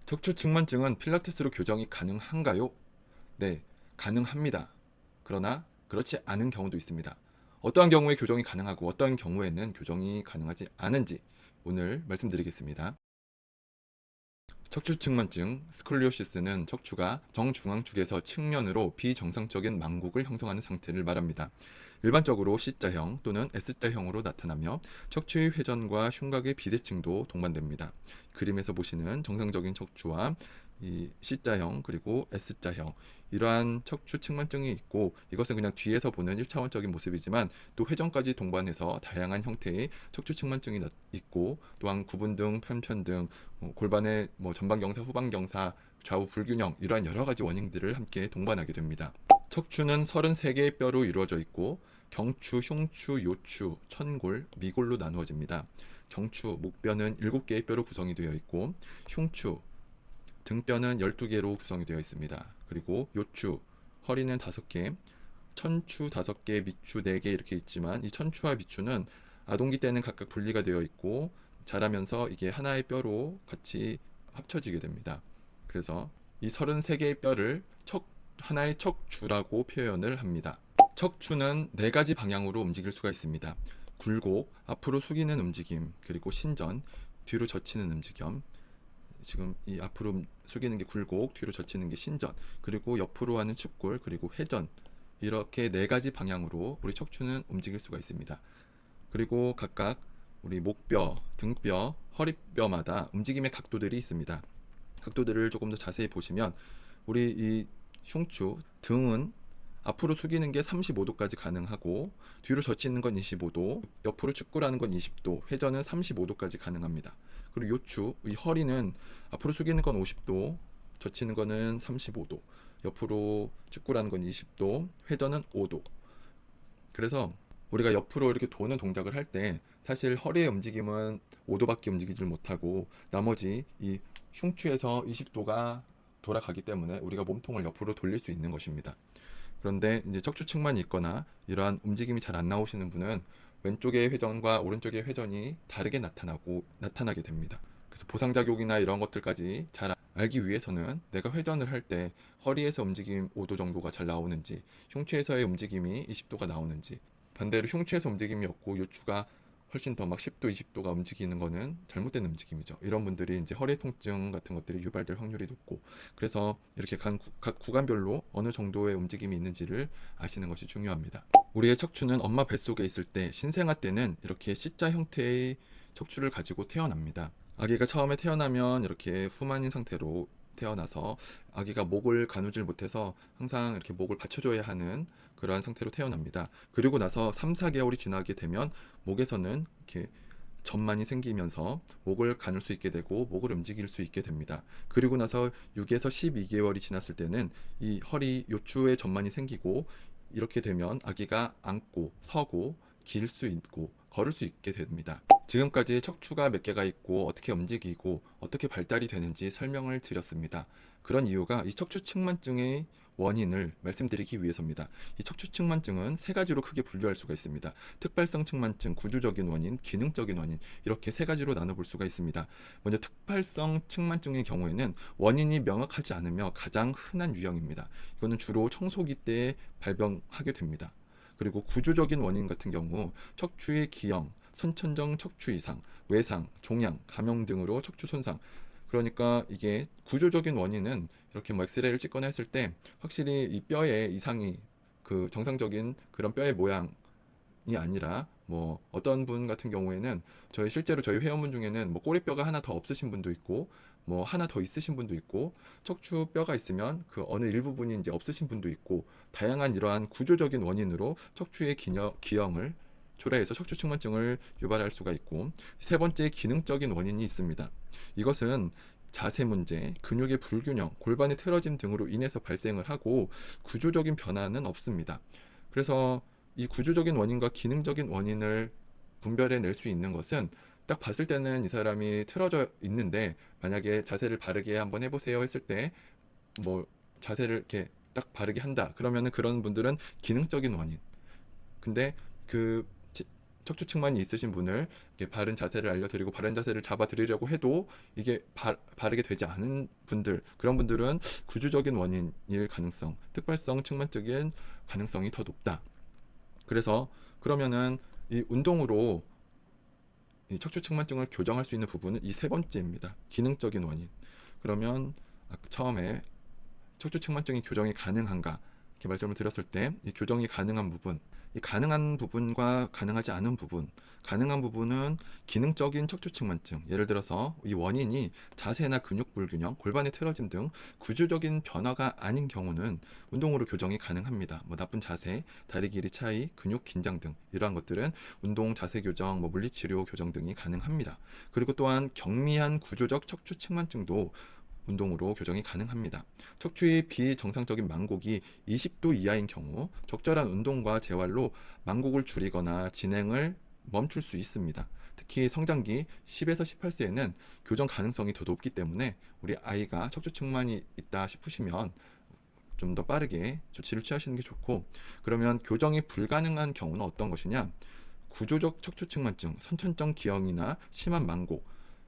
척추 측만증은 필라테스로 교정이 가능한가요? 네, 가능합니다. 그러나 그렇지 않은 경우도 있습니다. 어떠한 경우에 교정이 가능하고 어떠한 경우에는 교정이 가능하지 않은지 오늘 말씀드리겠습니다. 척추 측만증, 스콜리오시스는 척추가 정중앙축에서 측면으로 비정상적인 망곡을 형성하는 상태를 말합니다. 일반적으로 C자형 또는 S자형으로 나타나며 척추의 회전과 흉곽의 비대칭도 동반됩니다. 그림에서 보시는 정상적인 척추와 이 C자형 그리고 S자형 이러한 척추 측만증이 있고, 이것은 그냥 뒤에서 보는 1차원적인 모습이지만 또 회전까지 동반해서 다양한 형태의 척추 측만증이 있고, 또한 구분등, 편편등, 골반의 전방경사, 후방경사, 좌우 불균형 이러한 여러 가지 원인들을 함께 동반하게 됩니다. 척추는 33개의 뼈로 이루어져 있고 경추, 흉추, 요추, 천골, 미골로 나누어집니다. 경추, 목뼈는 7개의 뼈로 구성이 되어 있고 흉추, 등뼈는 12개로 구성이 되어 있습니다. 그리고 요추, 허리는 5개, 천추 5개, 미추 4개 이렇게 있지만 이 천추와 미추는 아동기 때는 각각 분리가 되어 있고 자라면서 이게 하나의 뼈로 같이 합쳐지게 됩니다. 그래서 이 33개의 뼈를 하나의 척추라고 표현을 합니다. 척추는 4가지 방향으로 움직일 수가 있습니다. 굴곡, 앞으로 숙이는 움직임, 그리고 신전, 뒤로 젖히는 움직임. 지금 이 앞으로 숙이는 게 굴곡, 뒤로 젖히는 게 신전, 그리고 옆으로 하는 축굴, 그리고 회전, 이렇게 4가지 방향으로 우리 척추는 움직일 수가 있습니다. 그리고 각각 우리 목뼈, 등뼈, 허리뼈마다 움직임의 각도들이 있습니다. 각도들을 조금 더 자세히 보시면 우리 이 흉추, 등은 앞으로 숙이는 게 35도까지 가능하고 뒤로 젖히는 건 25도, 옆으로 축구라는 건 20도, 회전은 35도까지 가능합니다. 그리고 요추, 이 허리는 앞으로 숙이는 건 50도, 젖히는 거는 35도, 옆으로 축구라는 건 20도, 회전은 5도. 그래서 우리가 옆으로 이렇게 도는 동작을 할 때 사실 허리의 움직임은 5도밖에 움직이질 못하고 나머지 이 흉추에서 20도가 돌아가기 때문에 우리가 몸통을 옆으로 돌릴 수 있는 것입니다. 그런데 이제 척추측만이 있거나 이러한 움직임이 잘 안 나오시는 분은 왼쪽의 회전과 오른쪽의 회전이 다르게 나타나게 됩니다. 그래서 보상작용이나 이런 것들까지 잘 알기 위해서는 내가 회전을 할 때 허리에서 움직임 5도 정도가 잘 나오는지, 흉추에서의 움직임이 20도가 나오는지, 반대로 흉추에서 움직임이 없고 요추가 훨씬 더 막 10도, 20도가 움직이는 거는 잘못된 움직임이죠. 이런 분들이 이제 허리 통증 같은 것들이 유발될 확률이 높고, 그래서 이렇게 각 구간별로 어느 정도의 움직임이 있는지를 아시는 것이 중요합니다. 우리의 척추는 엄마 뱃속에 있을 때, 신생아 때는 이렇게 C자 형태의 척추를 가지고 태어납니다. 아기가 처음에 태어나면 이렇게 후만인 상태로 태어나서 아기가 목을 가누질 못해서 항상 이렇게 목을 받쳐줘야 하는 그러한 상태로 태어납니다. 그리고 나서 3, 4개월이 지나게 되면 목에서는 이렇게 점만이 생기면서 목을 가눌 수 있게 되고 목을 움직일 수 있게 됩니다. 그리고 나서 6에서 12개월이 지났을 때는 이 허리 요추에 점만이 생기고, 이렇게 되면 아기가 앉고 서고 길 수 있고 걸을 수 있게 됩니다. 지금까지 척추가 몇 개가 있고 어떻게 움직이고 어떻게 발달이 되는지 설명을 드렸습니다. 그런 이유가 이 척추 측만증의 원인을 말씀드리기 위해서입니다. 이 척추 측만증은 3가지로 크게 분류할 수가 있습니다. 특발성 측만증, 구조적인 원인, 기능적인 원인, 이렇게 3가지로 나눠볼 수가 있습니다. 먼저 특발성 측만증의 경우에는 원인이 명확하지 않으며 가장 흔한 유형입니다. 이거는 주로 청소기 때 발병하게 됩니다. 그리고 구조적인 원인 같은 경우 척추의 기형, 선천적 척추 이상, 외상, 종양, 감염 등으로 척추 손상. 그러니까 이게 구조적인 원인은 이렇게 엑스레이를 찍거나 했을 때 확실히 이 뼈에 이상이, 그 정상적인 그런 뼈의 모양이 아니라, 어떤 분 같은 경우에는 실제로 저희 회원분 중에는 꼬리뼈가 하나 더 없으신 분도 있고 하나 더 있으신 분도 있고, 척추뼈가 있으면 그 어느 일부분이 이제 없으신 분도 있고, 다양한 이러한 구조적인 원인으로 척추의 기형을 초래해서 척추 측만증을 유발할 수가 있고, 3번째 기능적인 원인이 있습니다. 이것은 자세 문제, 근육의 불균형, 골반의 틀어짐 등으로 인해서 발생을 하고 구조적인 변화는 없습니다. 그래서 이 구조적인 원인과 기능적인 원인을 분별해 낼 수 있는 것은 딱 봤을 때는 이 사람이 틀어져 있는데 만약에 자세를 바르게 한번 해보세요 했을 때 자세를 이렇게 딱 바르게 한다 그러면은 그런 분들은 기능적인 원인. 근데 그 척추 측만이 있으신 분을 이렇게 바른 자세를 알려드리고 바른 자세를 잡아드리려고 해도 이게 바르게 되지 않은 분들, 그런 분들은 구조적인 원인일 가능성, 특발성 측만적인 가능성이 더 높다. 그래서 그러면은 이 운동으로 이 척추 측만증을 교정할 수 있는 부분은 이 세 번째입니다. 기능적인 원인. 그러면 처음에 척추 측만증이 교정이 가능한가 이렇게 말씀을 드렸을 때 이 교정이 가능한 부분, 이 가능한 부분과 가능하지 않은 부분, 가능한 부분은 기능적인 척추 측만증, 예를 들어서 이 원인이 자세나 근육 불균형, 골반의 틀어짐 등 구조적인 변화가 아닌 경우는 운동으로 교정이 가능합니다. 뭐 나쁜 자세, 다리 길이 차이, 근육 긴장 등 이러한 것들은 운동 자세 교정, 뭐 물리치료 교정 등이 가능합니다. 그리고 또한 경미한 구조적 척추 측만증도 운동으로 교정이 가능합니다. 척추의 비정상적인 만곡이 20도 이하인 경우 적절한 운동과 재활로 만곡을 줄이거나 진행을 멈출 수 있습니다. 특히 성장기 10에서 18세에는 교정 가능성이 더 높기 때문에 우리 아이가 척추 측만이 있다 싶으시면 좀 더 빠르게 조치를 취하시는 게 좋고, 그러면 교정이 불가능한 경우는 어떤 것이냐? 구조적 척추 측만증, 선천적 기형이나 심한 만곡,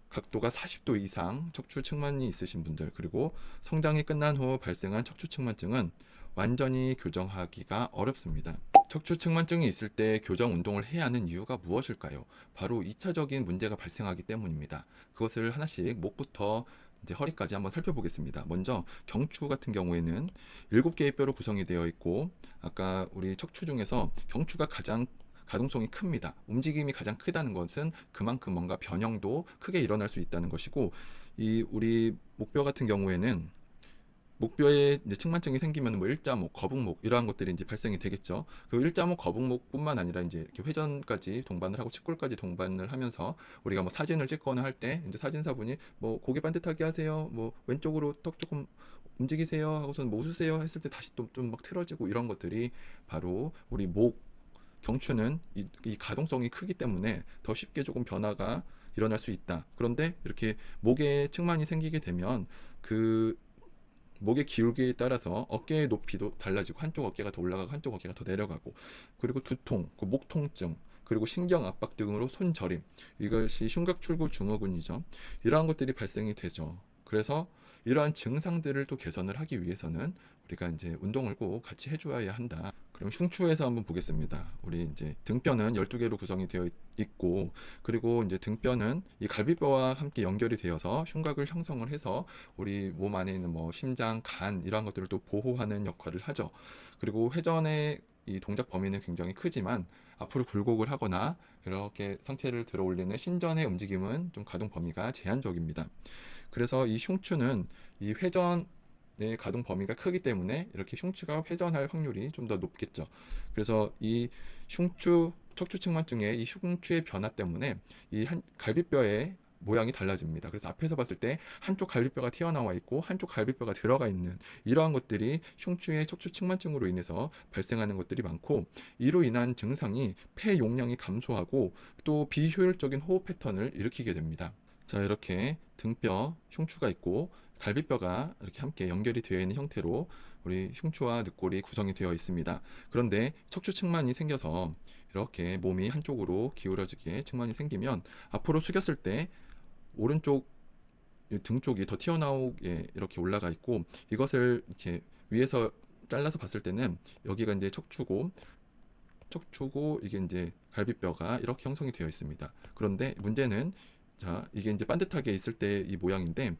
각도가 40도 이상 척추 측만이 있으신 분들, 그리고 성장이 끝난 후 발생한 척추 측만증은 완전히 교정하기가 어렵습니다. 척추 측만증이 있을 때 교정 운동을 해야 하는 이유가 무엇일까요? 바로 2차적인 문제가 발생하기 때문입니다. 그것을 하나씩 목부터 이제 허리까지 한번 살펴보겠습니다. 먼저 경추 같은 경우에는 7개의 뼈로 구성이 되어 있고, 아까 우리 척추 중에서 경추가 가장 가동성이 큽니다. 움직임이 가장 크다는 것은 그만큼 뭔가 변형도 크게 일어날 수 있다는 것이고, 이 우리 목뼈 같은 경우에는 목뼈에 이제 측만증이 생기면 뭐 일자목, 거북목 이러한 것들이 이제 발생이 되겠죠. 그 일자목, 거북목뿐만 아니라 이제 이렇게 회전까지 동반을 하고 측골까지 동반을 하면서 우리가 뭐 사진을 찍거나 할 때 이제 사진사분이 뭐 고개 반듯하게 하세요, 뭐 왼쪽으로 턱 조금 움직이세요 하고서는 뭐 웃으세요 했을 때 다시 또 좀 막 틀어지고, 이런 것들이 바로 우리 목 경추는 이 가동성이 크기 때문에 더 쉽게 조금 변화가 일어날 수 있다. 그런데 이렇게 목에 측만이 생기게 되면 그 목의 기울기에 따라서 어깨의 높이도 달라지고, 한쪽 어깨가 더 올라가고 한쪽 어깨가 더 내려가고, 그리고 두통, 목 통증, 그리고 신경 압박 등으로 손저림, 이것이 흉곽출구 증후군이죠. 이러한 것들이 발생이 되죠. 그래서 이러한 증상들을 또 개선을 하기 위해서는 우리가 이제 운동을 꼭 같이 해줘야 한다. 그럼 흉추에서 한번 보겠습니다. 우리 이제 등뼈는 12개로 구성이 되어 있고, 그리고 이제 등뼈는 이 갈비뼈와 함께 연결이 되어서 흉곽을 형성을 해서 우리 몸 안에 있는 뭐 심장, 간 이러한 것들을 또 보호하는 역할을 하죠. 그리고 회전의 이 동작 범위는 굉장히 크지만 앞으로 굴곡을 하거나 이렇게 상체를 들어 올리는 신전의 움직임은 좀 가동 범위가 제한적입니다. 그래서 이 흉추는 이 회전의 가동 범위가 크기 때문에 이렇게 흉추가 회전할 확률이 좀 더 높겠죠. 그래서 이 척추 측만증의 이 흉추의 변화 때문에 이 갈비뼈의 모양이 달라집니다. 그래서 앞에서 봤을 때 한쪽 갈비뼈가 튀어나와 있고 한쪽 갈비뼈가 들어가 있는 이러한 것들이 흉추의 척추 측만증으로 인해서 발생하는 것들이 많고, 이로 인한 증상이 폐 용량이 감소하고 또 비효율적인 호흡 패턴을 일으키게 됩니다. 자, 이렇게 등뼈, 흉추가 있고 갈비뼈가 이렇게 함께 연결이 되어 있는 형태로 우리 흉추와 늑골이 구성이 되어 있습니다. 그런데 척추 측만이 생겨서 이렇게 몸이 한쪽으로 기울어지게 측만이 생기면 앞으로 숙였을 때 오른쪽 등 쪽이 더 튀어나오게 이렇게 올라가 있고, 이것을 이렇게 위에서 잘라서 봤을 때는 여기가 이제 척추고 이게 이제 갈비뼈가 이렇게 형성이 되어 있습니다. 그런데 문제는, 자, 이게 이제 반듯하게 있을 때 이 모양인데,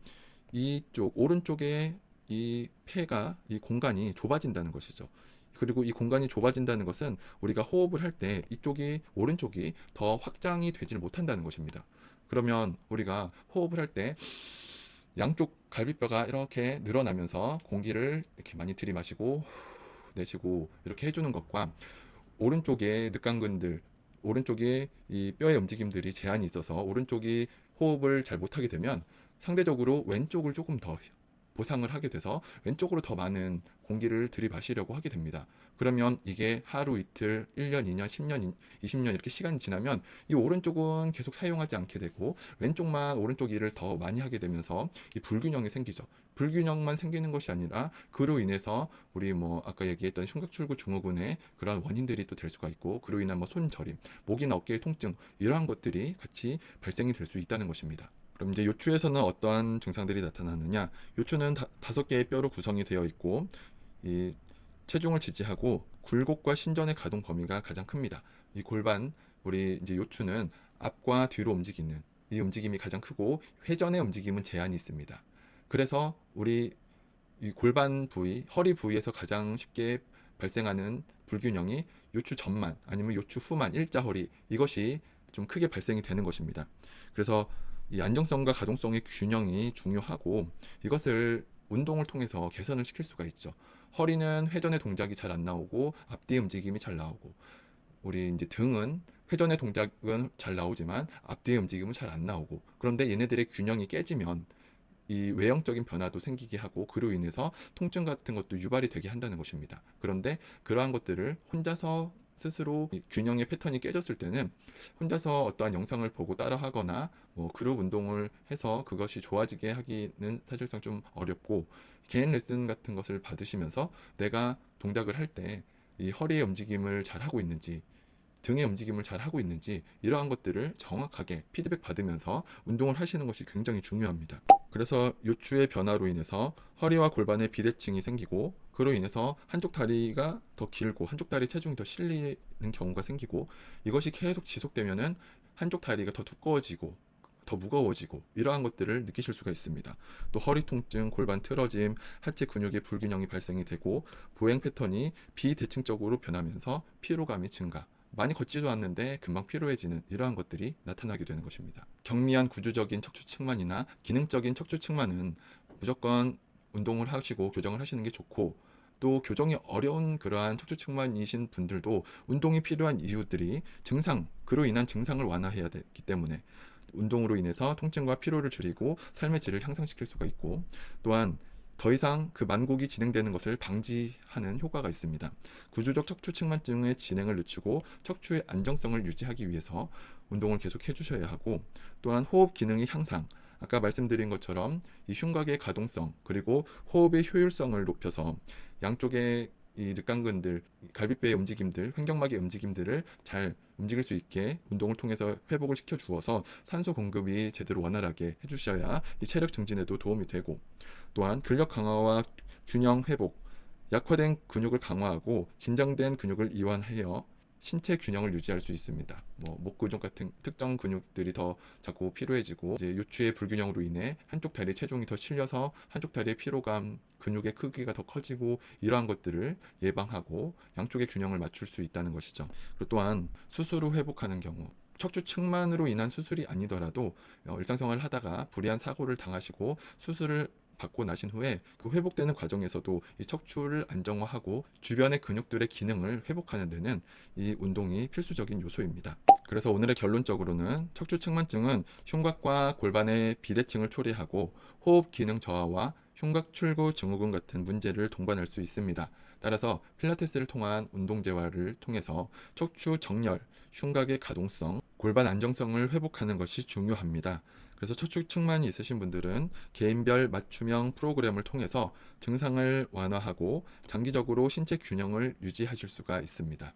이쪽 오른쪽에 이 폐가, 이 공간이 좁아진다는 것이죠. 그리고 이 공간이 좁아진다는 것은 우리가 호흡을 할 때 이쪽이, 오른쪽이 더 확장이 되질 못한다는 것입니다. 그러면 우리가 호흡을 할 때 양쪽 갈비뼈가 이렇게 늘어나면서 공기를 이렇게 많이 들이마시고 내쉬고 이렇게 해주는 것과, 오른쪽에 늑강근들, 오른쪽에 이 뼈의 움직임들이 제한이 있어서 오른쪽이 호흡을 잘 못하게 되면 상대적으로 왼쪽을 조금 더 보상을 하게 돼서 왼쪽으로 더 많은 공기를 들이마시려고 하게 됩니다. 그러면 이게 하루 이틀, 1년, 2년, 10년, 20년 이렇게 시간이 지나면 이 오른쪽은 계속 사용하지 않게 되고 왼쪽만 오른쪽 일을 더 많이 하게 되면서 이 불균형이 생기죠. 불균형만 생기는 것이 아니라 그로 인해서 우리 뭐 아까 얘기했던 흉곽출구 증후군의 그런 원인들이 또 될 수가 있고 그로 인한 뭐 손저림, 목이나 어깨의 통증 이러한 것들이 같이 발생이 될 수 있다는 것입니다. 그럼 이제 요추에서는 어떠한 증상들이 나타나느냐? 요추는 5개의 뼈로 구성이 되어 있고 이 체중을 지지하고 굴곡과 신전의 가동 범위가 가장 큽니다. 이 골반 우리 이제 요추는 앞과 뒤로 움직이는 이 움직임이 가장 크고 회전의 움직임은 제한이 있습니다. 그래서 우리 이 골반 부위, 허리 부위에서 가장 쉽게 발생하는 불균형이 요추 전만 아니면 요추 후만 일자허리 이것이 좀 크게 발생이 되는 것입니다. 그래서 이 안정성과 가동성의 균형이 중요하고 이것을 운동을 통해서 개선을 시킬 수가 있죠. 허리는 회전의 동작이 잘 안 나오고 앞뒤의 움직임이 잘 나오고 우리 이제 등은 회전의 동작은 잘 나오지만 앞뒤의 움직임은 잘 안 나오고 그런데 얘네들의 균형이 깨지면 이 외형적인 변화도 생기게 하고 그로 인해서 통증 같은 것도 유발이 되게 한다는 것입니다. 그런데 그러한 것들을 혼자서 스스로 균형의 패턴이 깨졌을 때는 혼자서 어떠한 영상을 보고 따라하거나 뭐 그룹 운동을 해서 그것이 좋아지게 하기는 사실상 좀 어렵고 개인 레슨 같은 것을 받으시면서 내가 동작을 할 때 이 허리의 움직임을 잘 하고 있는지 등의 움직임을 잘 하고 있는지 이러한 것들을 정확하게 피드백 받으면서 운동을 하시는 것이 굉장히 중요합니다. 그래서 요추의 변화로 인해서 허리와 골반에 비대칭이 생기고 그로 인해서 한쪽 다리가 더 길고 한쪽 다리 체중이 더 실리는 경우가 생기고 이것이 계속 지속되면은 한쪽 다리가 더 두꺼워지고 더 무거워지고 이러한 것들을 느끼실 수가 있습니다. 또 허리 통증, 골반 틀어짐, 하체 근육의 불균형이 발생이 되고 보행 패턴이 비대칭적으로 변하면서 피로감이 증가 많이 걷지도 않는데 금방 피로해지는 이러한 것들이 나타나게 되는 것입니다. 경미한 구조적인 척추 측만이나 기능적인 척추 측만은 무조건 운동을 하시고 교정을 하시는 게 좋고 또 교정이 어려운 그러한 척추 측만이신 분들도 운동이 필요한 이유들이 그로 인한 증상을 완화해야 되기 때문에 운동으로 인해서 통증과 피로를 줄이고 삶의 질을 향상시킬 수가 있고 또한 더 이상 그 만곡이 진행되는 것을 방지하는 효과가 있습니다. 구조적 척추 측만증의 진행을 늦추고 척추의 안정성을 유지하기 위해서 운동을 계속 해주셔야 하고 또한 호흡 기능의 향상 아까 말씀드린 것처럼 이 흉곽의 가동성 그리고 호흡의 효율성을 높여서 양쪽의 이 늑강근들, 갈비뼈의 움직임들, 횡격막의 움직임들을 잘 움직일 수 있게 운동을 통해서 회복을 시켜 주어서 산소 공급이 제대로 원활하게 해주셔야 이 체력 증진에도 도움이 되고 또한 근력 강화와 균형 회복, 약화된 근육을 강화하고 긴장된 근육을 이완하여 신체 균형을 유지할 수 있습니다. 뭐 목 근육 같은 특정 근육들이 더 자꾸 피로해지고 이제 요추의 불균형으로 인해 한쪽 다리에 체중이 더 실려서 한쪽 다리의 피로감, 근육의 크기가 더 커지고 이러한 것들을 예방하고 양쪽의 균형을 맞출 수 있다는 것이죠. 그리고 또한 수술 후 회복하는 경우 척추 측만으로 인한 수술이 아니더라도 일상생활을 하다가 불의한 사고를 당하시고 수술을 받고 나신 후에 그 회복되는 과정에서도 이 척추를 안정화하고 주변의 근육들의 기능을 회복하는 데는 이 운동이 필수적인 요소입니다. 그래서 오늘의 결론적으로는 척추 측만증은 흉곽과 골반의 비대칭을 초래하고 호흡 기능 저하와 흉곽 출구 증후군 같은 문제를 동반할 수 있습니다. 따라서 필라테스를 통한 운동 재활을 통해서 척추 정렬, 흉곽의 가동성, 골반 안정성을 회복하는 것이 중요합니다. 그래서 척추 측만이 있으신 분들은 개인별 맞춤형 프로그램을 통해서 증상을 완화하고 장기적으로 신체 균형을 유지하실 수가 있습니다.